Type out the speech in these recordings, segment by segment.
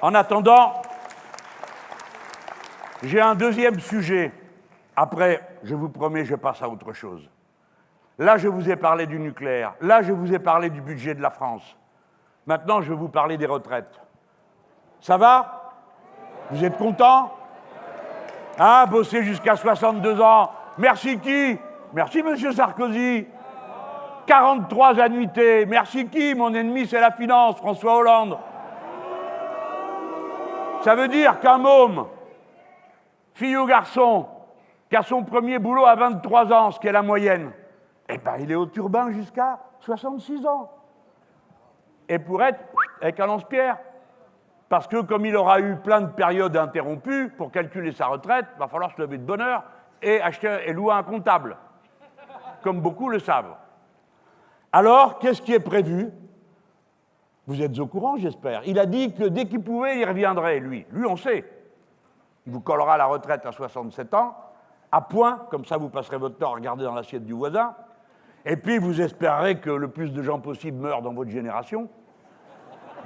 En attendant, j'ai un deuxième sujet. Après, je vous promets, je passe à autre chose. Là, je vous ai parlé du nucléaire. Là, je vous ai parlé du budget de la France. Maintenant, je vais vous parler des retraites. Ça va? Vous êtes contents? Hein, bosser jusqu'à 62 ans. Merci qui? Merci, monsieur Sarkozy. 43 annuités. Merci qui? Mon ennemi, c'est la finance, François Hollande. Ça veut dire qu'un môme, fille ou garçon, qui a son premier boulot à 23 ans, ce qui est la moyenne, eh ben, il est au turbin jusqu'à 66 ans. Et pour être avec un lance-pierre. Parce que comme il aura eu plein de périodes interrompues, pour calculer sa retraite, il va falloir se lever de bonne heure et louer un comptable, comme beaucoup le savent. Alors, qu'est-ce qui est prévu? Vous êtes au courant, j'espère. Il a dit que dès qu'il pouvait, il reviendrait, lui. Lui, on sait. Il vous collera la retraite à 67 ans, à point, comme ça vous passerez votre temps à regarder dans l'assiette du voisin, et puis vous espérerez que le plus de gens possible meurent dans votre génération.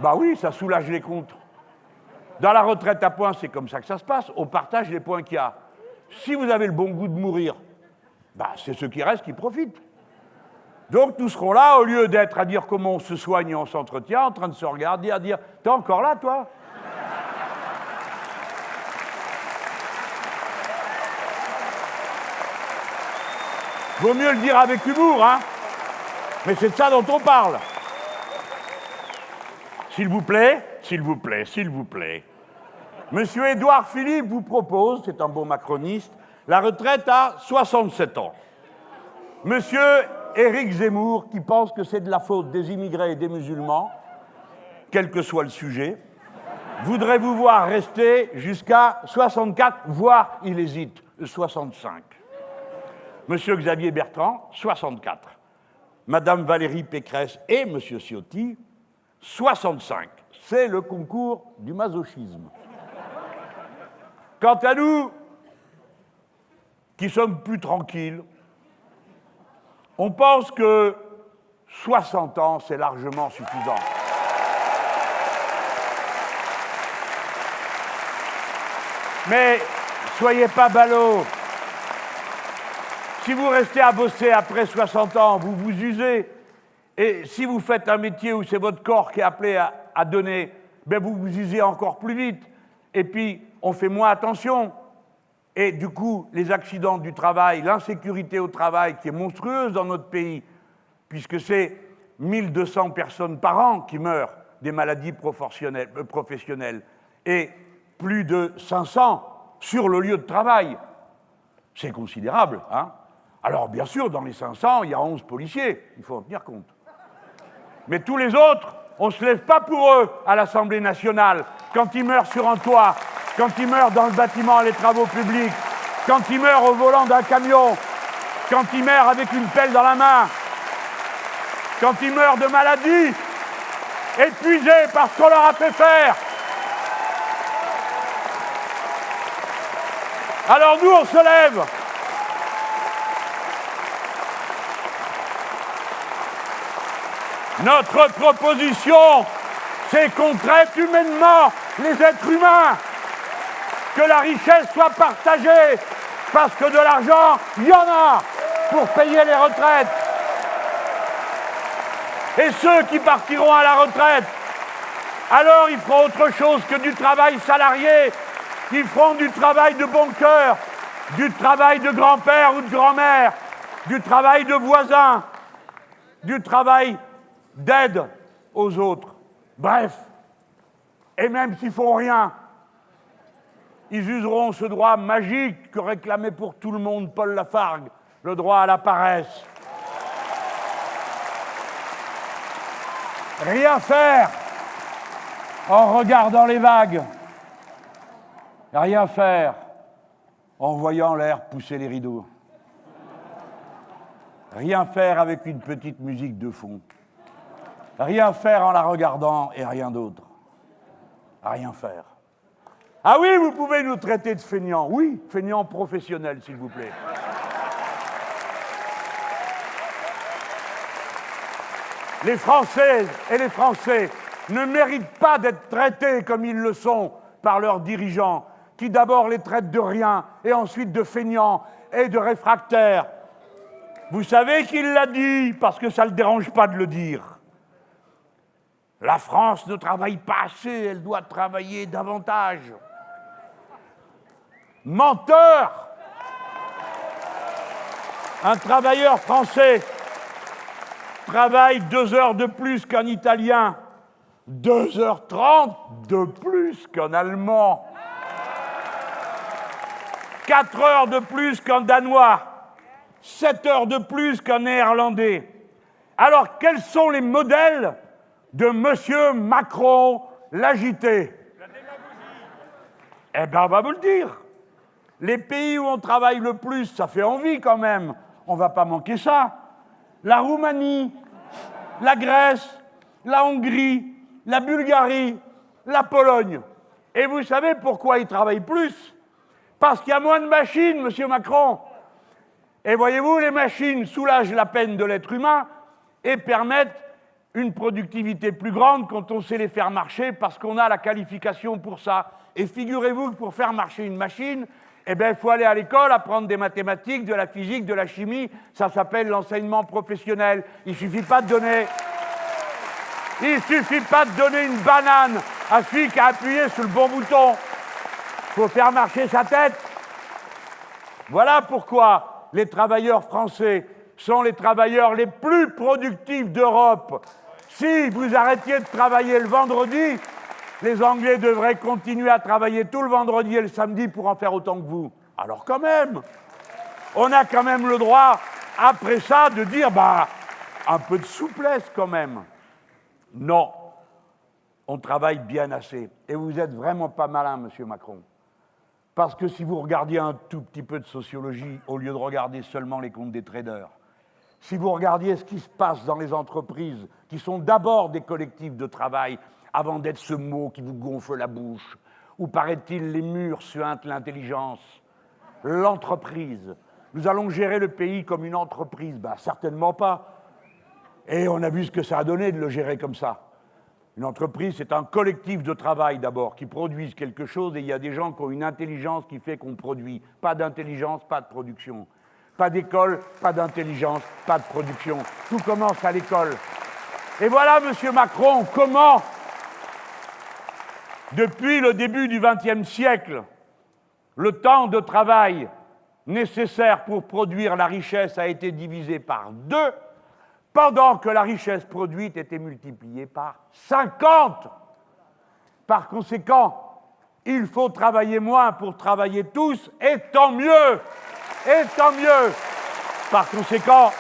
Bah oui, ça soulage les comptes. Dans la retraite à points, c'est comme ça que ça se passe. On partage les points qu'il y a. Si vous avez le bon goût de mourir, bah, c'est ceux qui restent qui profitent. Donc nous serons là, au lieu d'être à dire comment on se soigne et on s'entretient, en train de se regarder, à dire « T'es encore là, toi ?» Vaut mieux le dire avec humour, hein? Mais c'est de ça dont on parle. S'il vous plaît, s'il vous plaît, s'il vous plaît. Monsieur Édouard Philippe vous propose, c'est un bon macroniste, la retraite à 67 ans. Monsieur Éric Zemmour, qui pense que c'est de la faute des immigrés et des musulmans, quel que soit le sujet, voudrait vous voir rester jusqu'à 64, voire, il hésite, 65. Monsieur Xavier Bertrand, 64. Madame Valérie Pécresse et monsieur Ciotti, 65. C'est le concours du masochisme. Quant à nous, qui sommes plus tranquilles, on pense que 60 ans, c'est largement suffisant. Mais soyez pas ballots. Si vous restez à bosser après 60 ans, vous vous usez. Et si vous faites un métier où c'est votre corps qui est appelé à donner, ben vous vous usez encore plus vite. Et puis, on fait moins attention. Et du coup, les accidents du travail, l'insécurité au travail qui est monstrueuse dans notre pays, puisque c'est 1200 personnes par an qui meurent des maladies professionnelles et plus de 500 sur le lieu de travail. C'est considérable, hein? Alors, bien sûr, dans les 500, il y a 11 policiers, il faut en tenir compte. Mais tous les autres, on ne se lève pas pour eux à l'Assemblée nationale, quand ils meurent sur un toit, quand ils meurent dans le bâtiment et les travaux publics, quand ils meurent au volant d'un camion, quand ils meurent avec une pelle dans la main, quand ils meurent de maladie, épuisés par ce qu'on leur a fait faire. Alors nous, on se lève. Notre proposition, c'est qu'on traite humainement les êtres humains, que la richesse soit partagée, parce que de l'argent, il y en a pour payer les retraites. Et ceux qui partiront à la retraite, alors ils feront autre chose que du travail salarié, ils feront du travail de bon cœur, du travail de grand-père ou de grand-mère, du travail de voisin, du travail d'aide aux autres. Bref, et même s'ils font rien, ils useront ce droit magique que réclamait pour tout le monde Paul Lafargue, le droit à la paresse. Rien faire en regardant les vagues. Rien faire en voyant l'air pousser les rideaux. Rien faire avec une petite musique de fond. Rien faire en la regardant et rien d'autre. Rien faire. Ah oui, vous pouvez nous traiter de feignants. Oui, feignants professionnels, s'il vous plaît. Les Françaises et les Français ne méritent pas d'être traités comme ils le sont par leurs dirigeants, qui d'abord les traitent de rien et ensuite de feignants et de réfractaires. Vous savez qui l'a dit, parce que ça ne le dérange pas de le dire. La France ne travaille pas assez, elle doit travailler davantage. Menteur! Un travailleur français travaille 2 heures de plus qu'un Italien, 2h30 de plus qu'un Allemand, 4 heures de plus qu'un Danois, 7 heures de plus qu'un Néerlandais. Alors, quels sont les modèles de M. Macron l'agité? La démagogie. Eh bien, on va vous le dire. Les pays où on travaille le plus, ça fait envie quand même. On ne va pas manquer ça. La Roumanie, la Grèce, la Hongrie, la Bulgarie, la Pologne. Et vous savez pourquoi ils travaillent plus? Parce qu'il y a moins de machines, monsieur Macron. Et voyez-vous, les machines soulagent la peine de l'être humain et permettent une productivité plus grande quand on sait les faire marcher parce qu'on a la qualification pour ça. Et figurez-vous que pour faire marcher une machine, eh bien, il faut aller à l'école, apprendre des mathématiques, de la physique, de la chimie. Ça s'appelle l'enseignement professionnel. Il ne suffit pas de donner une banane à celui qui a appuyé sur le bon bouton. Il faut faire marcher sa tête. Voilà pourquoi les travailleurs français sont les travailleurs les plus productifs d'Europe. Si vous arrêtiez de travailler le vendredi, les Anglais devraient continuer à travailler tout le vendredi et le samedi pour en faire autant que vous. Alors quand même, on a quand même le droit, après ça, de dire, un peu de souplesse quand même. Non, on travaille bien assez. Et vous êtes vraiment pas malin, monsieur Macron. Parce que si vous regardiez un tout petit peu de sociologie, au lieu de regarder seulement les comptes des traders, si vous regardiez ce qui se passe dans les entreprises, qui sont d'abord des collectifs de travail, avant d'être ce mot qui vous gonfle la bouche, où, paraît-il, les murs suintent l'intelligence. L'entreprise. Nous allons gérer le pays comme une entreprise. Certainement pas. Et on a vu ce que ça a donné de le gérer comme ça. Une entreprise, c'est un collectif de travail d'abord, qui produisent quelque chose, et il y a des gens qui ont une intelligence qui fait qu'on produit. Pas d'intelligence, pas de production. Pas d'école, pas d'intelligence, pas de production. Tout commence à l'école. Et voilà, monsieur Macron, comment, depuis le début du XXe siècle, le temps de travail nécessaire pour produire la richesse a été divisé par 2, pendant que la richesse produite était multipliée par 50. Par conséquent, il faut travailler moins pour travailler tous, et tant mieux. Et tant mieux. Par conséquent,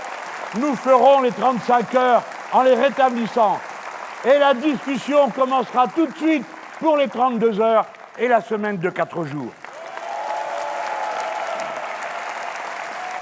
nous ferons les 35 heures en les rétablissant. Et la discussion commencera tout de suite pour les 32 heures et la semaine de 4 jours.